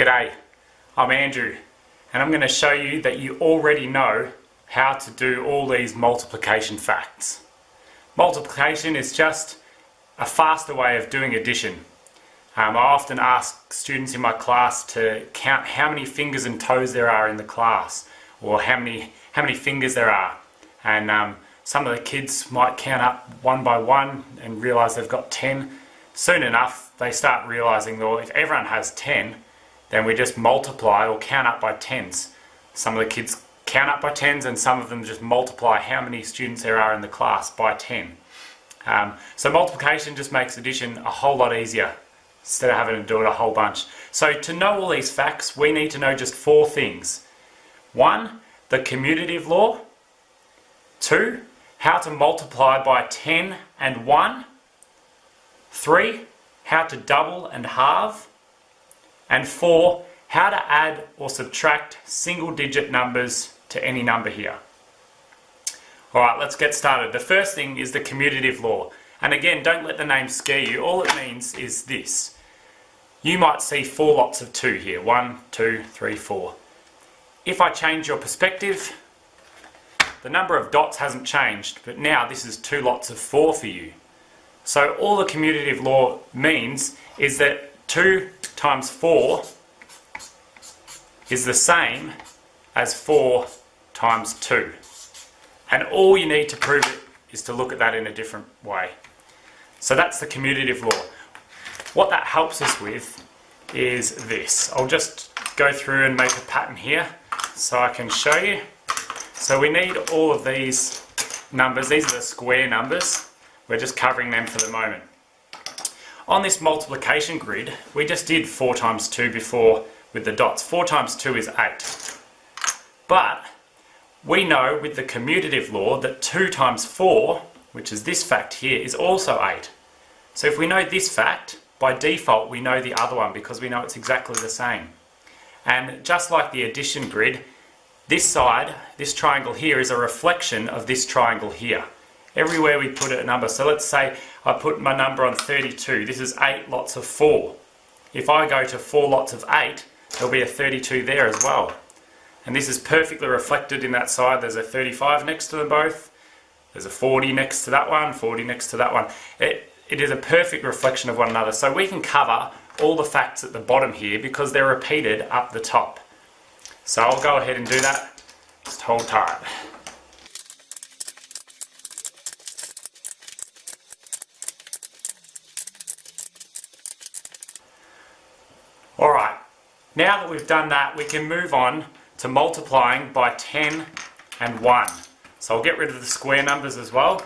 G'day, I'm Andrew, and I'm going to show you that you already know how to do all these multiplication facts. Multiplication is just a faster way of doing addition. I often ask students in my class to count how many fingers and toes there are in the class, or how many fingers there are. And some of the kids might count up one by one and realise they've got 10. Soon enough, they start realising, well, if everyone has 10, then we just multiply or count up by tens. Some of the kids count up by tens, and some of them just multiply how many students there are in the class by 10. So multiplication just makes addition a whole lot easier instead of having to do it a whole bunch. So to know all these facts, we need to know just 4 things. 1, the commutative law. 2, how to multiply by 10 and 1. 3, how to double and halve. And 4, how to add or subtract single-digit numbers to any number here. Alright, let's get started. The first thing is the commutative law. And again, don't let the name scare you. All it means is this. You might see 4 lots of 2 here. 1, 2, 3, 4. If I change your perspective, the number of dots hasn't changed, but now this is 2 lots of 4 for you. So all the commutative law means is that 2 times 4 is the same as 4 times 2. And all you need to prove it is to look at that in a different way. So that's the commutative law. What that helps us with is this. I'll just go through and make a pattern here so I can show you. So we need all of these numbers. These are the square numbers. We're just covering them for the moment. On this multiplication grid, we just did 4 times 2 before with the dots. 4 times 2 is 8. But we know with the commutative law that 2 times 4, which is this fact here, is also 8. So if we know this fact, by default we know the other one because we know it's exactly the same. And just like the addition grid, this side, this triangle here, is a reflection of this triangle here. Everywhere we put a number, so let's say I put my number on 32, this is 8 lots of 4. If I go to 4 lots of 8, there'll be a 32 there as well. And this is perfectly reflected in that side. There's a 35 next to them both, there's a 40 next to that one, 40 next to that one. It is a perfect reflection of one another, so we can cover all the facts at the bottom here because they're repeated up the top. So I'll go ahead and do that, just hold tight. Alright, now that we've done that, we can move on to multiplying by 10 and 1. So I'll get rid of the square numbers as well,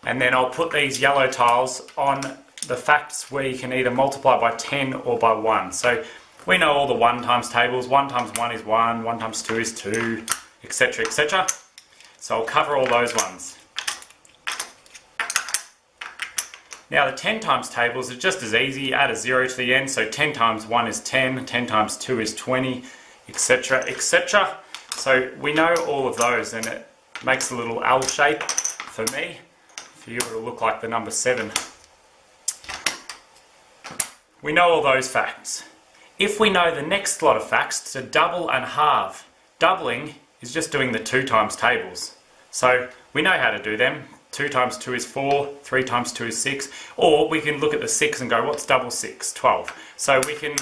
and then I'll put these yellow tiles on the facts where you can either multiply by 10 or by 1. So we know all the 1 times tables. 1 times 1 is 1, 1 times 2 is 2, etc, etc. So I'll cover all those ones. Now the 10 times tables are just as easy. Add a 0 to the end, so 10 times 1 is 10, 10 times 2 is 20, etc, etc. So we know all of those, and it makes a little L shape for me. For you it will look like the number 7. We know all those facts. If we know the next lot of facts, to double and halve. Doubling is just doing the 2 times tables. So we know how to do them. 2 times 2 is 4, 3 times 2 is 6, or we can look at the 6 and go, what's double 6? 12. So we can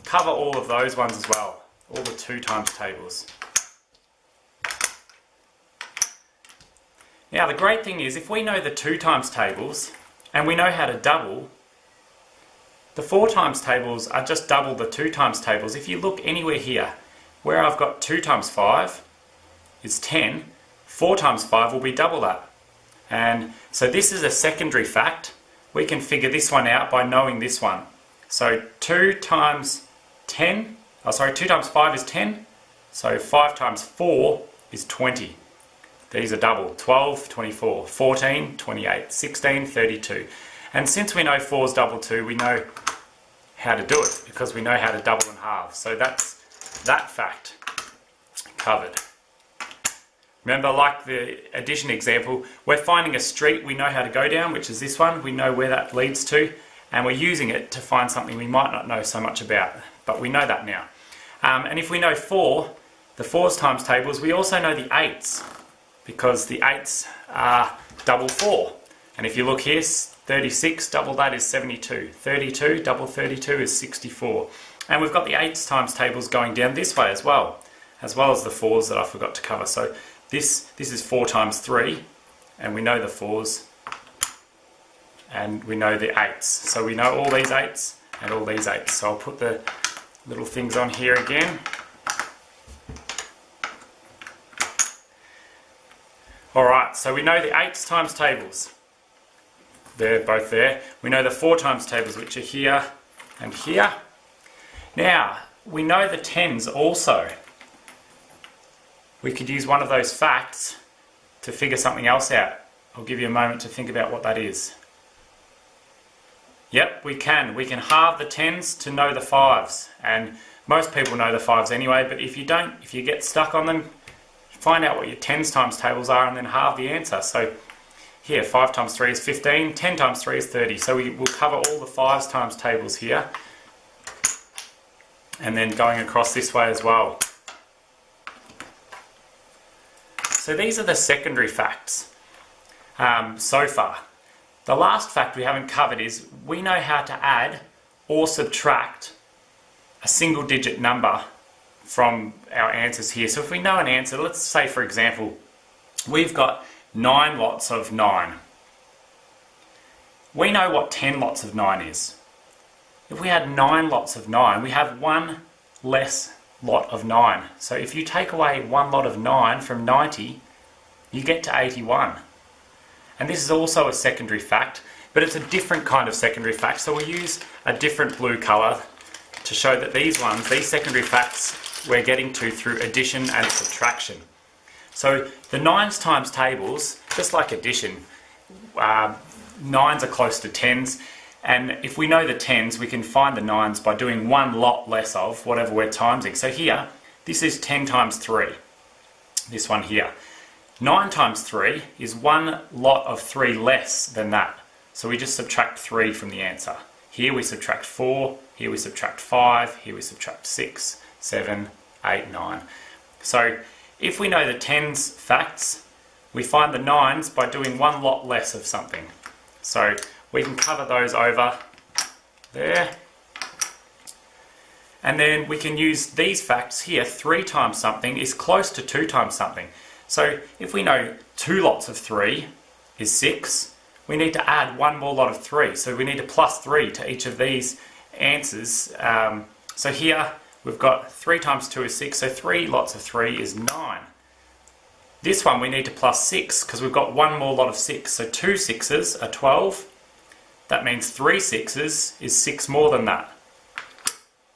cover all of those ones as well, all the 2 times tables. Now the great thing is, if we know the 2 times tables, and we know how to double, the 4 times tables are just double the 2 times tables. If you look anywhere here, where I've got 2 times 5 is 10, 4 times 5 will be double that. And so this is a secondary fact. We can figure this one out by knowing this one. So 2 times 5 is 10. So 5 times 4 is 20. These are double. 12, 24, 14, 28, 16, 32. And since we know 4 is double 2, we know how to do it because we know how to double and halve. So that's that fact covered. Remember, like the addition example, we're finding a street we know how to go down, which is this one. We know where that leads to, and we're using it to find something we might not know so much about. but we know that now. And if we know 4, the 4's times tables, we also know the 8's, because the 8's are double 4. And if you look here, 36, double that is 72. 32, double 32 is 64. And we've got the 8's times tables going down this way as well as the 4's that I forgot to cover. So this is 4 times 3, and we know the 4's, and we know the 8's. So we know all these 8's and all these 8's. So I'll put the little things on here again. Alright, so we know the 8's times tables. They're both there. We know the 4 times tables, which are here and here. Now, we know the 10's also. We could use one of those facts to figure something else out. I'll give you a moment to think about what that is. Yep, we can. We can halve the 10's to know the 5's. And most people know the 5's anyway, but if you don't, if you get stuck on them, find out what your 10's times tables are and then halve the answer. So here, 5 times 3 is 15, 10 times 3 is 30. So we will cover all the 5's times tables here. And then going across this way as well. So these are the secondary facts so far. The last fact we haven't covered is we know how to add or subtract a single digit number from our answers here. So if we know an answer, let's say for example, we've got 9 lots of 9. We know what 10 lots of 9 is. If we had 9 lots of 9, we have 1 less lot of 9. So if you take away 1 lot of 9 from 90, you get to 81. And this is also a secondary fact, but it's a different kind of secondary fact. So we'll use a different blue colour to show that these secondary facts, we're getting to through addition and subtraction. So the 9's times tables, just like addition, 9's are close to 10's. And if we know the 10's, we can find the 9's by doing 1 lot less of whatever we're timesing. So here, this is 10 times 3, this one here. 9 times 3 is 1 lot of 3 less than that. So we just subtract 3 from the answer. Here we subtract 4, here we subtract 5, here we subtract 6, 7, 8, 9. So if we know the 10's facts, we find the 9's by doing 1 lot less of something. So we can cover those over there. And then we can use these facts here. 3 times something is close to 2 times something. So if we know 2 lots of 3 is 6, we need to add 1 more lot of 3. So we need to plus 3 to each of these answers. So here we've got 3 times 2 is 6, so 3 lots of 3 is 9. This one we need to plus 6 because we've got 1 more lot of 6. So 2 6's are 12. That means 3 6's is 6 more than that.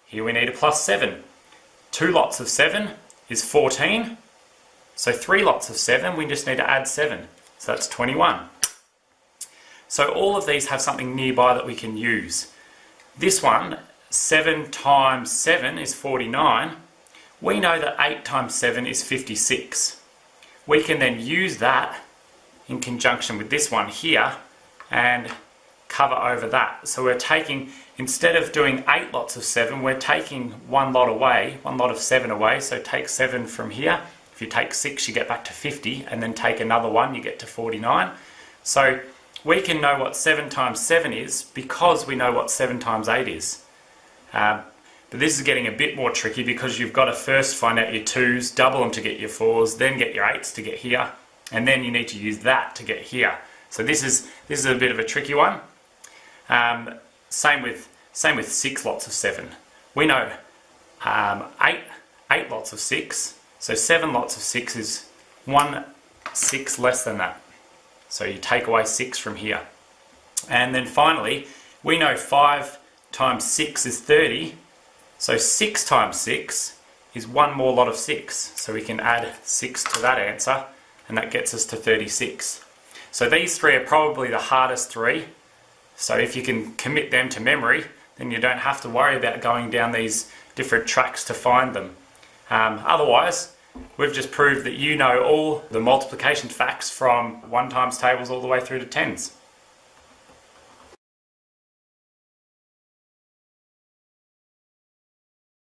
Here we need a plus 7. 2 lots of 7 is 14. So 3 lots of 7, we just need to add 7. So that's 21. So all of these have something nearby that we can use. This one, 7 times 7 is 49. We know that 8 times 7 is 56. We can then use that in conjunction with this one here and cover over that. So we're taking, instead of doing 8 lots of 7, we're taking 1 lot away, 1 lot of 7 away. So take 7 from here. If you take 6, you get back to 50, and then take another 1, you get to 49. So we can know what 7 times 7 is because we know what 7 times 8 is. But this is getting a bit more tricky because you've got to first find out your 2's, double them to get your 4's, then get your 8's to get here, and then you need to use that to get here. So this is a bit of a tricky one. Same with 6 lots of 7. We know 8 lots of 6. So 7 lots of 6 is 1 6 less than that. So you take away 6 from here. And then finally, we know 5 times 6 is 30. So 6 times 6 is 1 more lot of 6. So we can add 6 to that answer, and that gets us to 36. So these 3 are probably the hardest 3. So if you can commit them to memory, then you don't have to worry about going down these different tracks to find them. Otherwise, we've just proved that you know all the multiplication facts from 1 times tables all the way through to 10's.